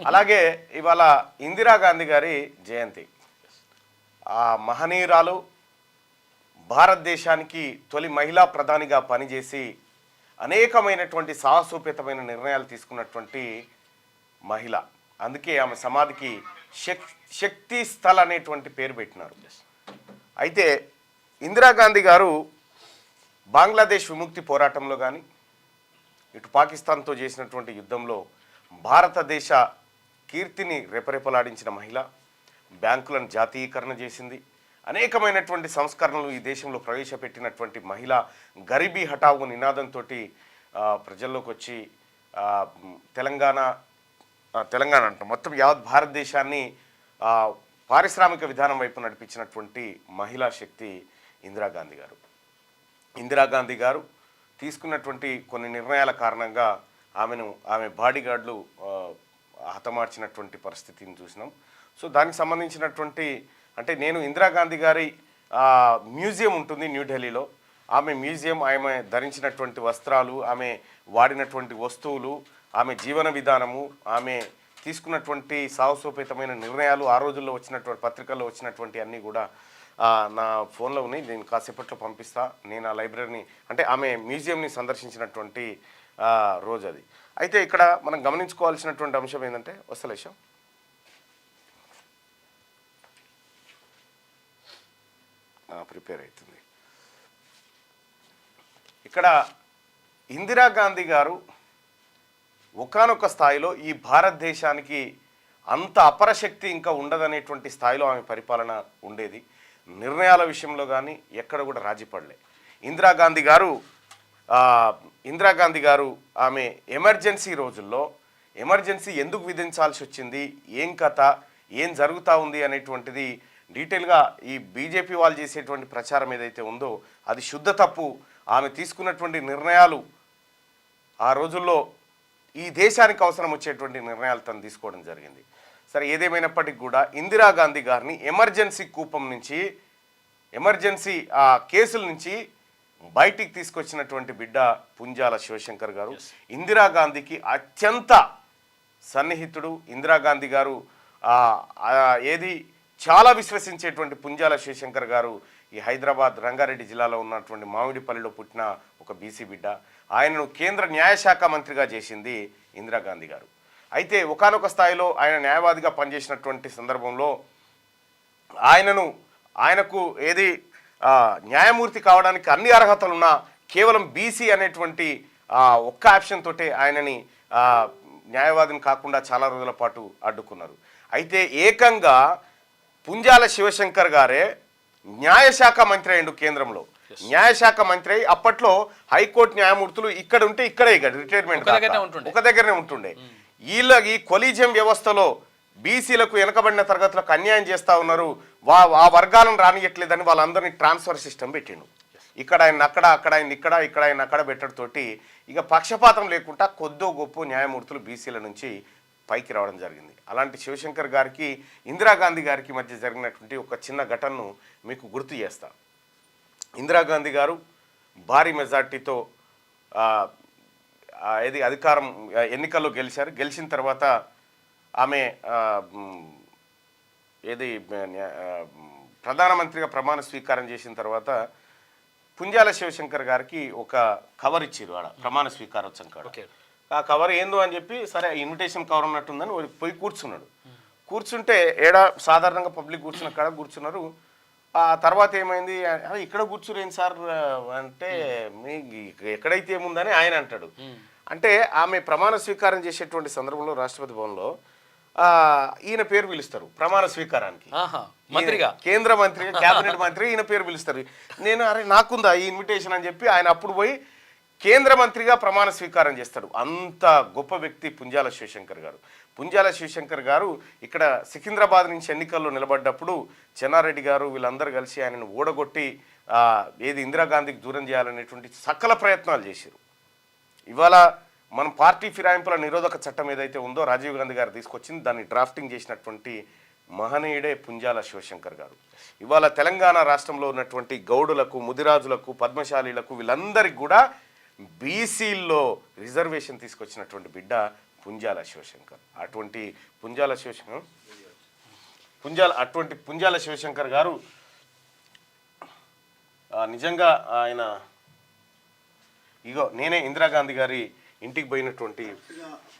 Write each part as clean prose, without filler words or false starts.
అలాగే ఇవాళ ఇందిరాగాంధీ గారి జయంతి. ఆ మహనీయురాలు భారతదేశానికి తొలి మహిళా ప్రధానిగా పనిచేసి అనేకమైనటువంటి సాహసోపేతమైన నిర్ణయాలు తీసుకున్నటువంటి మహిళ. అందుకే ఆమె సమాధికి శక్తి స్థల్ అనేటువంటి పేరు పెట్టినారు. అయితే ఇందిరాగాంధీ గారు బంగ్లాదేశ్ విముక్తి పోరాటంలో కానీ ఇటు పాకిస్తాన్తో చేసినటువంటి యుద్ధంలో భారతదేశ కీర్తిని రెపరెపలాడించిన మహిళ. బ్యాంకులను జాతీయకరణ చేసింది. అనేకమైనటువంటి సంస్కరణలు ఈ దేశంలో ప్రవేశపెట్టినటువంటి మహిళ. గరీబీ హఠావు నినాదంతో ప్రజల్లోకి వచ్చి తెలంగాణ అంట మొత్తం యావత్ భారతదేశాన్ని పారిశ్రామిక విధానం వైపు నడిపించినటువంటి మహిళా శక్తి ఇందిరాగాంధీ గారు. ఇందిరాగాంధీ గారు తీసుకున్నటువంటి కొన్ని నిర్ణయాల కారణంగా ఆమె బాడీగార్డులు హతమార్చినటువంటి పరిస్థితిని చూసినాం. సో దానికి సంబంధించినటువంటి అంటే నేను ఇందిరాగాంధీ గారి మ్యూజియం ఉంటుంది న్యూఢిల్లీలో. ఆమె మ్యూజియం, ఆమె ధరించినటువంటి వస్త్రాలు, ఆమె వాడినటువంటి వస్తువులు, ఆమె జీవన విధానము, ఆమె తీసుకున్నటువంటి సాహసోపేతమైన నిర్ణయాలు, ఆ రోజుల్లో వచ్చినటువంటి పత్రికల్లో వచ్చినటువంటి అన్నీ కూడా నా ఫోన్లో ఉన్నాయి. నేను కాసేపట్లో పంపిస్తా. నేను ఆ లైబ్రరీని అంటే ఆమె మ్యూజియంని సందర్శించినటువంటి రోజు అది. అయితే ఇక్కడ మనం గమనించుకోవాల్సినటువంటి అంశం ఏంటంటే వస్తలేశం ప్రిపేర్ అవుతుంది. ఇక్కడ ఇందిరాగాంధీ గారు ఒకానొక స్థాయిలో ఈ భారతదేశానికి అంత అపరశక్తి ఇంకా ఉండదనేటువంటి స్థాయిలో ఆమె పరిపాలన ఉండేది. నిర్ణయాల విషయంలో కానీ ఎక్కడ కూడా రాజీ పడలే. ఇందిరాగాంధీ గారు ఆమె ఎమర్జెన్సీ రోజుల్లో ఎమర్జెన్సీ ఎందుకు విధించాల్సి వచ్చింది, ఏం కథ, ఏం జరుగుతూ ఉంది అనేటువంటిది డీటెయిల్గా ఈ బీజేపీ వాళ్ళు చేసేటువంటి ప్రచారం ఏదైతే ఉందో అది శుద్ధ తప్పు. ఆమె తీసుకున్నటువంటి నిర్ణయాలు ఆ రోజుల్లో ఈ దేశానికి అవసరం వచ్చేటువంటి నిర్ణయాలు తను తీసుకోవడం జరిగింది. సరే, ఏదేమైనప్పటికీ కూడా ఇందిరాగాంధీ గారిని ఎమర్జెన్సీ కూపం నుంచి, ఎమర్జెన్సీ కేసుల నుంచి బయటికి తీసుకొచ్చినటువంటి బిడ్డ పుంజాల శివశంకర్ గారు. ఇందిరాగాంధీకి అత్యంత సన్నిహితుడు. ఇందిరాగాంధీ గారు చాలా విశ్వసించేటువంటి పుంజాల శివశంకర్ గారు ఈ హైదరాబాద్ రంగారెడ్డి జిల్లాలో ఉన్నటువంటి మామిడిపల్లిలో పుట్టిన ఒక బీసీ బిడ్డ. ఆయనను కేంద్ర న్యాయశాఖ మంత్రిగా చేసింది ఇందిరాగాంధీ గారు. అయితే ఒకానొక స్థాయిలో ఆయన న్యాయవాదిగా పనిచేసినటువంటి సందర్భంలో ఆయనకు న్యాయమూర్తి కావడానికి అన్ని అర్హతలున్నా కేవలం బీసీ అనేటువంటి ఒక్క ఆప్షన్ తోటే ఆయనని న్యాయవాదిని కాకుండా చాలా రోజుల పాటు అడ్డుకున్నారు. అయితే ఏకంగా పుంజాల శివశంకర్ గారే న్యాయశాఖ మంత్రి అయ్యిండు కేంద్రంలో. న్యాయశాఖ మంత్రి అప్పట్లో హైకోర్టు న్యాయమూర్తులు ఇక్కడ ఉంటే ఇక్కడే రిటైర్మెంట్ ఒక దగ్గరనే ఉంటుండే. ఈ కొలీజియం వ్యవస్థలో బీసీలకు వెనకబడిన తరగతులకు అన్యాయం చేస్తూ ఉన్నారు, ఆ వర్గాలను రానియట్లేదని వాళ్ళందరినీ ట్రాన్స్ఫర్ సిస్టమ్ పెట్టిండు. ఇక్కడ ఆయన అక్కడ, అక్కడ ఆయన ఇక్కడ, ఇక్కడ ఆయన అక్కడ పెట్టడంతోటి ఇక పక్షపాతం లేకుండా కొద్దో గొప్ప న్యాయమూర్తులు బీసీల నుంచి పైకి రావడం జరిగింది. అలాంటి శివశంకర్ గారికి ఇందిరాగాంధీ గారికి మధ్య జరిగినటువంటి ఒక చిన్న ఘటనను మీకు గుర్తు చేస్తా. ఇందిరాగాంధీ గారు భారీ మెజార్టీతో అధికారం ఎన్నికల్లో గెలిచారు. గెలిచిన తర్వాత ఆమె ప్రధానమంత్రిగా ప్రమాణ స్వీకారం చేసిన తర్వాత పుంజాల శివశంకర్ గారికి ఒక కవర్ ఇచ్చారు ఆడ ప్రమాణ స్వీకారోత్సవం కాడ. ఆ కవర్ ఏందో అని చెప్పి సరే ఇన్విటేషన్ కవర్ ఉన్నట్టుందని పోయి కూర్చున్నాడు. కూర్చుంటే సాధారణంగా పబ్లిక్ కూర్చున్న కాడ కూర్చున్నారు. ఆ తర్వాత ఏమైంది, ఇక్కడ కూర్చురేంది సార్ అంటే మీ ఎక్కడైతే ఏముందని ఆయన అంటాడు. అంటే ఆమె ప్రమాణ స్వీకారం చేసేటువంటి సందర్భంలో రాష్ట్రపతి భవన్లో ఈయన పేరు పిలుస్తారు ప్రమాణ స్వీకారానికి. మంత్రిగా, కేంద్ర మంత్రిగా, కేబినెట్ మంత్రి ఈయన పేరు పిలుస్తారు. నేను నాకుందా ఈ ఇన్విటేషన్ అని చెప్పి ఆయన అప్పుడు పోయి కేంద్ర మంత్రిగా ప్రమాణ స్వీకారం చేస్తాడు. అంత గొప్ప వ్యక్తి పుంజాల శివశంకర్ గారు. పుంజాల శివశంకర్ గారు ఇక్కడ సికింద్రాబాద్ నుంచి ఎన్నికల్లో నిలబడ్డప్పుడు చెన్నారెడ్డి గారు వీళ్ళందరూ కలిసి ఆయనను ఓడగొట్టి ఇందిరాగాంధీకి దూరం చేయాలనేటువంటి సకల ప్రయత్నాలు చేశారు. ఇవాళ మనం పార్టీ ఫిరాయింపుల నిరోధక చట్టం ఏదైతే ఉందో రాజీవ్ గాంధీ గారు తీసుకొచ్చింది, దాన్ని డ్రాఫ్టింగ్ చేసినటువంటి మహనీయుడే పుంజాల శివశంకర్ గారు. ఇవాళ తెలంగాణ రాష్ట్రంలో ఉన్నటువంటి గౌడులకు, ముదిరాజులకు, పద్మశాలీలకు వీళ్ళందరికీ కూడా బీసీల్లో రిజర్వేషన్ తీసుకొచ్చినటువంటి బిడ్డ పుంజాల శివశంకర్. అటువంటి పుంజాల శివశంకర్ గారు నిజంగా ఆయన ఇగో నేనే ఇందిరాగాంధీ గారి ఇంటికి పోయినటువంటి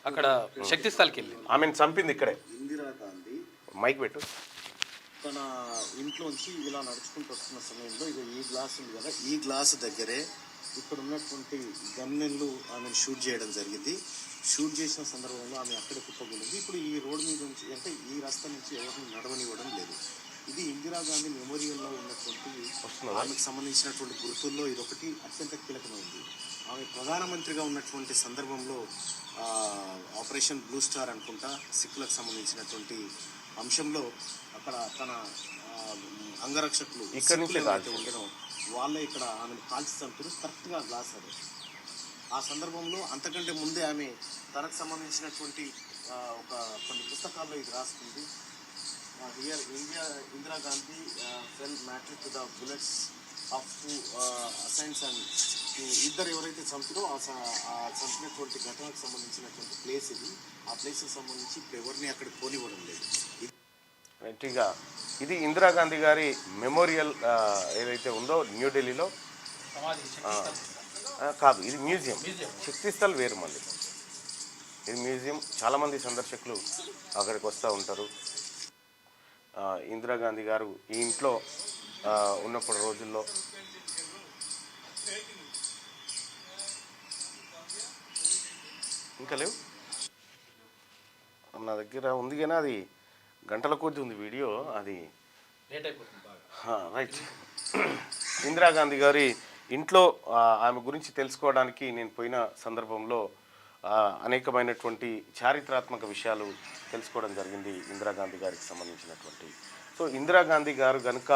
అక్కడ శక్తి స్థల్కి వెళ్ళి ఆమెను చంపింది ఇక్కడే. ఇందిరాగాంధీ మైక్ పెట్టు. తన ఇంట్లోంచి ఇలా నడుచుకుంటూ వస్తున్న సమయంలో ఇక ఈ గ్లాస్ ఉంది కదా, ఈ గ్లాస్ దగ్గరే ఇక్కడ ఉన్నటువంటి గన్నెళ్ళు ఆమెను షూట్ చేయడం జరిగింది. షూట్ చేసిన సందర్భంలో ఆమె అక్కడే కుప్పగొలింది. ఇప్పుడు ఈ రోడ్డు మీద నుంచి అంటే ఈ రస్తా నుంచి ఎవరిని నడవనివ్వడం లేదు. ఇది ఇందిరాగాంధీ మెమోరియల్లో ఉన్నటువంటి ఆమెకు సంబంధించినటువంటి గుర్తుల్లో ఇదొకటి అత్యంత కీలకమైంది. ఆమె ప్రధానమంత్రిగా ఉన్నటువంటి సందర్భంలో ఆపరేషన్ బ్లూ స్టార్ అనుకుంటా సిక్కులకు సంబంధించినటువంటి అంశంలో అక్కడ తన అంగరక్షకులు ఇక్కడ నుంచి ఉండడం వాళ్ళే ఇక్కడ ఆమెను కాల్చి చంపారు. కరెక్ట్గా గ్లాస్ అది. ఆ సందర్భంలో అంతకంటే ముందే ఆమె తనకు సంబంధించినటువంటి కొన్ని పుస్తకాల్లో ఇది రాసుకుంది. Here Indira Gandhi full matter to the bullets of assigns and ఇద్దరు ఎవరైతే చంపారో ఆ చంపినటువంటి ఘటనకు సంబంధించినటువంటి ప్లేస్ ఇది. ఆ ప్లేస్కి సంబంధించి ఇప్పుడు ఎవరిని అక్కడ పోనివ్వడం లేదు. రైట్గా ఇది ఇందిరాగాంధీ గారి మెమోరియల్ ఏదైతే ఉందో న్యూఢిల్లీలో కాదు, ఇది మ్యూజియం. శక్తిస్థల్ వేరు, మళ్ళీ ఇది మ్యూజియం. చాలామంది సందర్శకులు అక్కడికి వస్తూ ఉంటారు. ఇందిరాగాంధీ గారు ఈ ఇంట్లో ఉన్నప్పుడు రోజుల్లో ఇంకా లేవు నా దగ్గర ఉంది, కానీ అది గంటల కొద్ది ఉంది వీడియో, అది రైట్. ఇందిరాగాంధీ గారి ఇంట్లో ఆమె గురించి తెలుసుకోవడానికి నేను పోయిన సందర్భంలో అనేకమైనటువంటి చారిత్రాత్మక విషయాలు తెలుసుకోవడం జరిగింది ఇందిరాగాంధీ గారికి సంబంధించినటువంటి. సో ఇందిరాగాంధీ గారు కనుక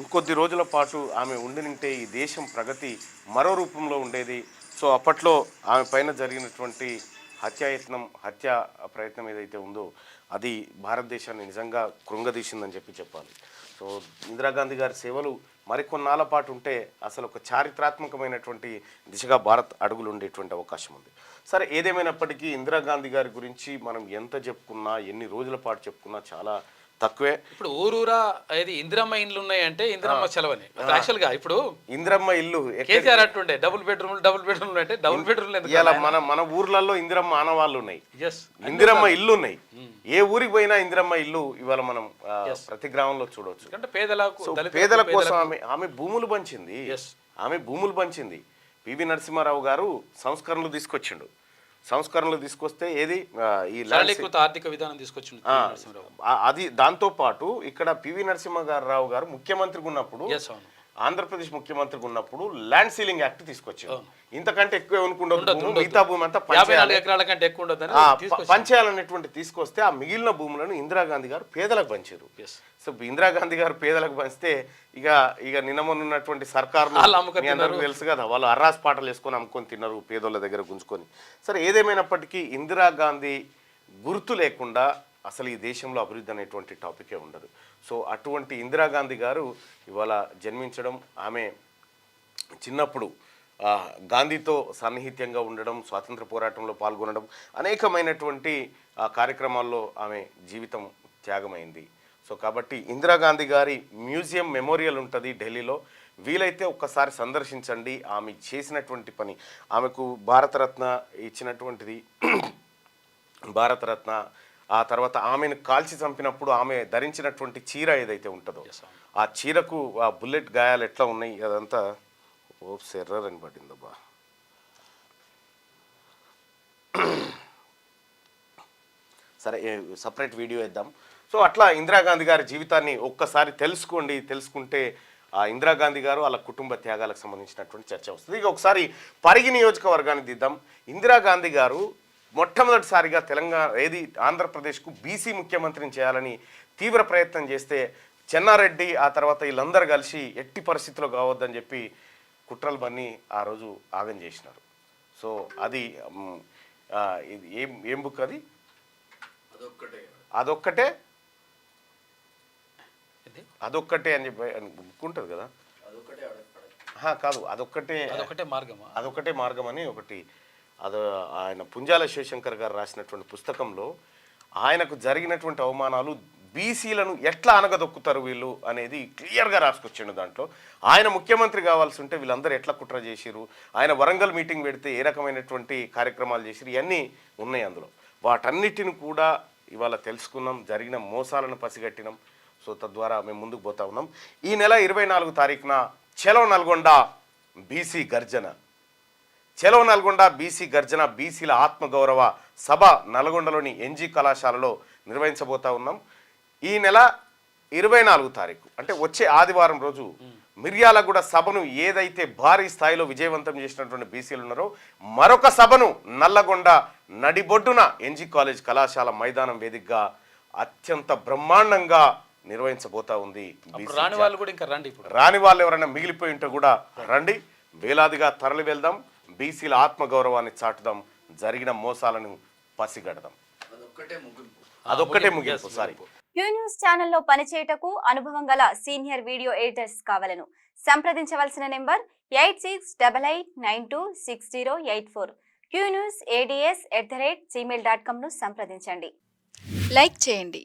ఇంకొద్ది రోజుల పాటు ఆమె ఉండినింటే ఈ దేశం ప్రగతి మరో రూపంలో ఉండేది. సో అప్పట్లో ఆమె పైన జరిగినటువంటి హత్య ప్రయత్నం ఏదైతే ఉందో అది భారతదేశాన్ని నిజంగా కృంగదీసిందని చెప్పాలి. సో ఇందిరాగాంధీ గారి సేవలు మరికొన్నాళ్ళ పాటు ఉంటే అసలు ఒక చారిత్రాత్మకమైనటువంటి దిశగా భారత్ అడుగులు ఉండేటువంటి అవకాశం ఉంది. సరే, ఏదేమైనప్పటికీ ఇందిరాగాంధీ గారి గురించి మనం ఎంత చెప్పుకున్నా, ఎన్ని రోజుల పాటు చెప్పుకున్నా చాలా తక్కువే. ఇప్పుడు ఊరూరా ఏది ఇందిరమ్మ ఇండ్లు ఉన్నాయంటే ఇందిరమ్మ చెలవని యాక్చువల్ గా ఇప్పుడు ఇందిరమ్మ ఇల్లు కేసీఆర్ అంటుండే డబుల్ బెడ్రూమ్ అంటే డబుల్ బెడ్రూమ్ ఇలా మన ఊర్లలో ఇందిరమ్మ ఆనవాళ్ళు ఉన్నాయి, ఇందిరమ్మ ఇల్లు ఉన్నాయి. ఏ ఊరికి పోయినా ఇందిరమ్మ ఇల్లు ఇవాళ మనం ప్రతి గ్రామంలో చూడవచ్చు. అంటే పేదల కోసం ఆమె భూములు పంచింది. పివి నరసింహారావు గారు సంస్కరణలు తీసుకొస్తే ఏది ఈ ఆర్థిక విధానం తీసుకొచ్చింది అది. దాంతో పాటు ఇక్కడ పివి నరసింహారావు గారు ముఖ్యమంత్రిగా ఉన్నప్పుడు, ఆంధ్రప్రదేశ్ ముఖ్యమంత్రిగా ఉన్నప్పుడు ల్యాండ్ సీలింగ్ యాక్ట్ తీసుకొచ్చారు. ఇంతకంటే ఎక్కువ అనుకుంటారు, మిగతా భూమి అంతా పంచేయాలనేటువంటి తీసుకొస్తే ఆ మిగిలిన భూములను ఇందిరాగాంధీ గారు పేదలకు పంచారు. సో ఇందిరాగాంధీ గారు పేదలకు పంచితే ఇక నిన్నమొన్నటువంటి సర్కారులు అందరికీ తెలుసు కదా, వాళ్ళు అర్రాస్ పాటలు వేసుకొని అమ్ముకొని తిన్నారు పేదోళ్ళ దగ్గర గుంజుకొని. సరే, ఏదేమైనప్పటికీ ఇందిరాగాంధీ గుర్తు లేకుండా అసలు ఈ దేశంలో అభివృద్ధి అనేటువంటి టాపికే ఉండదు. సో అటువంటి ఇందిరాగాంధీ గారు ఇవాళ జన్మించడం, ఆమె చిన్నప్పుడు గాంధీతో సన్నిహిత్యంగా ఉండడం, స్వాతంత్ర పోరాటంలో పాల్గొనడం, అనేకమైనటువంటి కార్యక్రమాల్లో ఆమె జీవితం త్యాగమైంది. సో కాబట్టి ఇందిరాగాంధీ గారి మ్యూజియం మెమోరియల్ ఉంటుంది ఢిల్లీలో. వీలైతే ఒక్కసారి సందర్శించండి. ఆమె చేసినటువంటి పని, ఆమెకు భారతరత్న ఇచ్చినటువంటిది, భారతరత్న. ఆ తర్వాత ఆమెను కాల్చి చంపినప్పుడు ఆమె ధరించినటువంటి చీర ఏదైతే ఉంటుందో ఆ చీరకు ఆ బుల్లెట్ గాయాలు ఎట్లా ఉన్నాయి అదంతా ఎర్రర్ అని పడిందబ్బా. సరే, సపరేట్ వీడియో ఇద్దాం. సో అట్లా ఇందిరాగాంధీ గారి జీవితాన్ని ఒక్కసారి తెలుసుకుంటే ఆ ఇందిరాగాంధీ గారు వాళ్ళ కుటుంబ త్యాగాలకు సంబంధించినటువంటి చర్చ వస్తుంది. ఇక ఒకసారి పరిగి నియోజకవర్గాన్ని దిద్దాం. ఇందిరాగాంధీ గారు మొట్టమొదటిసారిగా ఆంధ్రప్రదేశ్కు బీసీ ముఖ్యమంత్రిని చేయాలని తీవ్ర ప్రయత్నం చేస్తే చెన్నారెడ్డి ఆ తర్వాత వీళ్ళందరూ కలిసి ఎట్టి పరిస్థితుల్లో కావద్దని చెప్పి కుట్రలు బన్ని ఆ రోజు ఆగం చేసినారు. సో అది ఏం బుక్ అది? అదొక్కటే అని చెప్పి బుక్ ఉంటుంది కదా, కాదు అదొక్కటే మార్గం అని ఒకటి అది ఆయన పుంజాల శివశంకర్ గారు రాసినటువంటి పుస్తకంలో ఆయనకు జరిగినటువంటి అవమానాలు, బీసీలను ఎట్లా అనగదొక్కుతారు వీళ్ళు అనేది క్లియర్గా రాసుకొచ్చిండు. దాంట్లో ఆయన ముఖ్యమంత్రి కావాల్సి ఉంటే వీళ్ళందరూ ఎట్లా కుట్ర చేసిరు, ఆయన వరంగల్ మీటింగ్ పెడితే ఏ రకమైనటువంటి కార్యక్రమాలు చేసిరు, ఇవన్నీ ఉన్నాయి అందులో. వాటన్నిటిని కూడా ఇవాళ తెలుసుకున్నాం, జరిగిన మోసాలను పసిగట్టినాం. సో తద్వారా మేము ముందుకు పోతా ఉన్నాం. ఈ నెల 24 తారీఖున చలో నల్గొండ బీసీ గర్జన, చలో నల్గొండ బీసీ గర్జన, బీసీల ఆత్మగౌరవ సభ నల్గొండలోని ఎన్జీ కళాశాలలో నిర్వహించబోతా ఉన్నాం. ఈ నెల 24 తారీఖు అంటే వచ్చే ఆదివారం రోజు మిర్యాలగూడ సభను ఏదైతే భారీ స్థాయిలో విజయవంతం చేసినటువంటి బీసీలు ఉన్నారో, మరొక సభను నల్లగొండ నడిబొడ్డున ఎన్జీ కాలేజ్ కళాశాల మైదానం వేదికగా అత్యంత బ్రహ్మాండంగా నిర్వహించబోతా ఉంది. రాని వాళ్ళు కూడా ఇంకా రండి, ఇప్పుడు రాని వాళ్ళు ఎవరైనా మిగిలిపోయి ఉంటే కూడా రండి, వేలాదిగా తరలి వెళ్దాం, బీసీల ఆత్మగౌరవాన్ని చాటుదాం, జరిగిన మోసాలను పసిగడదాం. అదొక్కటే ముగింపు. సారీ, క్యూ న్యూస్ ఛానల్లో పనిచేయటకు అనుభవం గల సీనియర్ వీడియో ఎడిటర్స్ కావాలను సంప్రదించవలసిన నెంబర్ 8688926084. qnewsads@gmail.com ను సంప్రదించండి. లైక్ చేయండి.